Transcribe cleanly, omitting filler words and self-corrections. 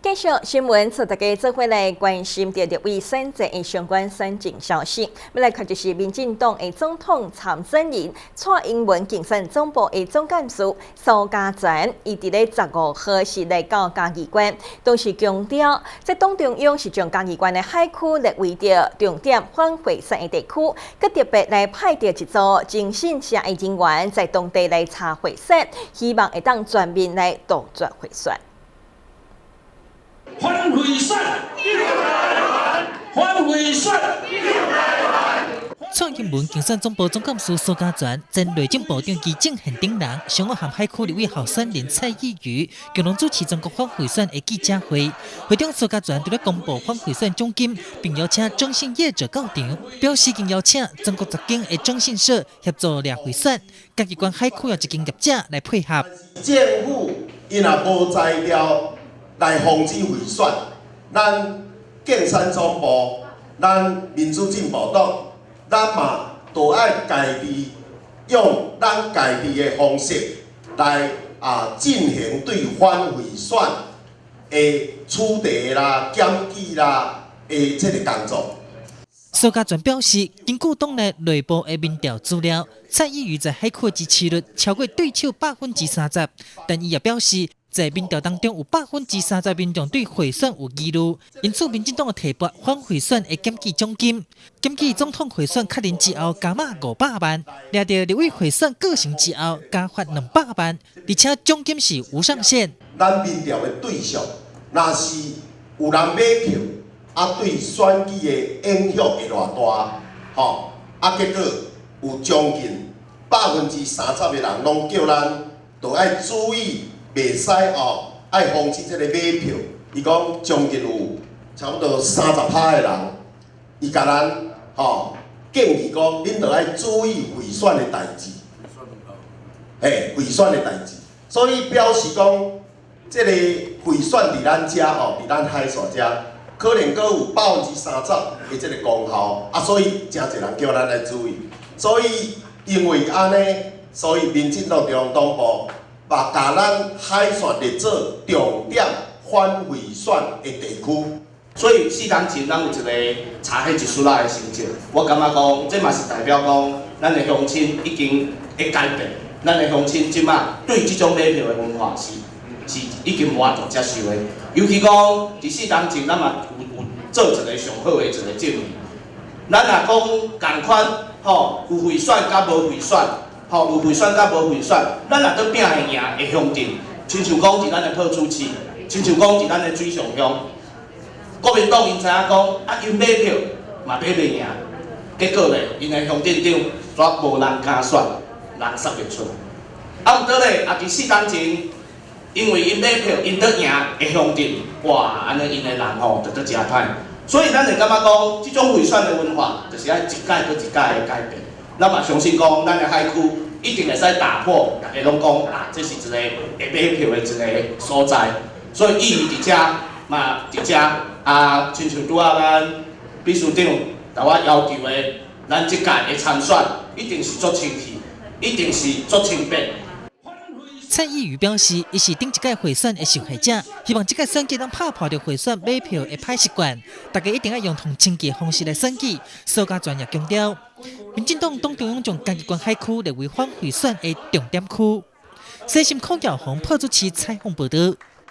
继续新闻，带大家做回来关心到立委选战的相关选情消息。要来看就是民进党的总统参选人蔡英文竞选总部的总干事苏家全，伊伫咧15号是来到嘉义县，同时强调，在党中央是将嘉义县的海区列为着重点反回选的地区，佮特别来派调一组精神社的人员在当地来查回选，希望会当全面来杜绝回选。反回选，反回选。蔡英文竞选总部总干事苏家全，前内政部长基政现顶人，上午和海区立委候选人蔡依瑜共同主持全国反贿选的记者会。会中苏家全除了公布反贿选奖金，并邀请征信业者到场，表示经邀请全国10间的征信社协助掠贿选，嘉义县海区有1间业者来配合。政府伊若无材料来防止贿选，咱竞选总部、咱民主进步党。咱嘛都爱家己用咱家己的方式来进行对反贿选的处理啦、检举啦的这个工作。苏家全表示，根据党内部的民调资料，蔡依瑜在海区支持率超过对手30%，但伊也表示，在民调当中有30%民众对贿选有疑虑，因此民进党提拨反贿选的检举奖金，检举总统贿选确认之后加码500万，掠到立委贿选过程之后加发200万，而且奖金是无上限。咱民调的对象，若是有人买票，对选举的影响会偌大，结果有将近30%的人拢叫咱都要注意。袂使爱防止这个买票。伊讲将近有差不多30%的人，伊甲咱建议讲，恁着爱注意贿选的代志。贿选的代志，所以表示讲，这个贿选伫咱遮伫咱海线遮，可能阁有30%的这个功效，所以真侪人叫咱来注意。所以因为安尼，所以民进党中央党部。把咱海线列做重点反贿选的地区，所以4天前咱有一个查迄一丝仔的成绩，我感觉讲，这嘛是代表讲，咱的乡亲已经会改变，咱的乡亲即马对这种买票的文化是已经无法度接受的。尤其讲，伫4天前咱嘛有做一个上好的一个证明，咱若讲共款有贿选甲无贿选。有贿选甲无贿选，咱若要拼会赢会乡镇，亲像讲伫咱的朴厝市，亲像讲伫咱的水上乡，国民党因知影讲，因买票嘛买袂赢，结果咧，因的乡镇长煞无人敢选，人杀袂出。毋过咧，伫4天前，因为因买票，因得赢会乡镇，哇，安尼因的人就得真歹。所以咱会感觉讲，这种贿选的文化，就是爱一届搁一届的改变。咱嘛相信讲，咱的海区一定会使打破，大家拢讲这是一个会买票的一个所在。所以意义伫遮嘛，伫遮亲像拄仔咱秘书长甲我要求的，咱即届的参选一定是足清气，一定是足清白。蔡依瑜表示，伊是顶一届贿选的受害者，希望这届选举能打破掉贿选买票的歹习惯，大家一定要用同清洁的方式来选举。苏家全也强调，民进党党中央将嘉义县海区列为反贿选的重点区。西心孔耀宏、朴主持采访报道。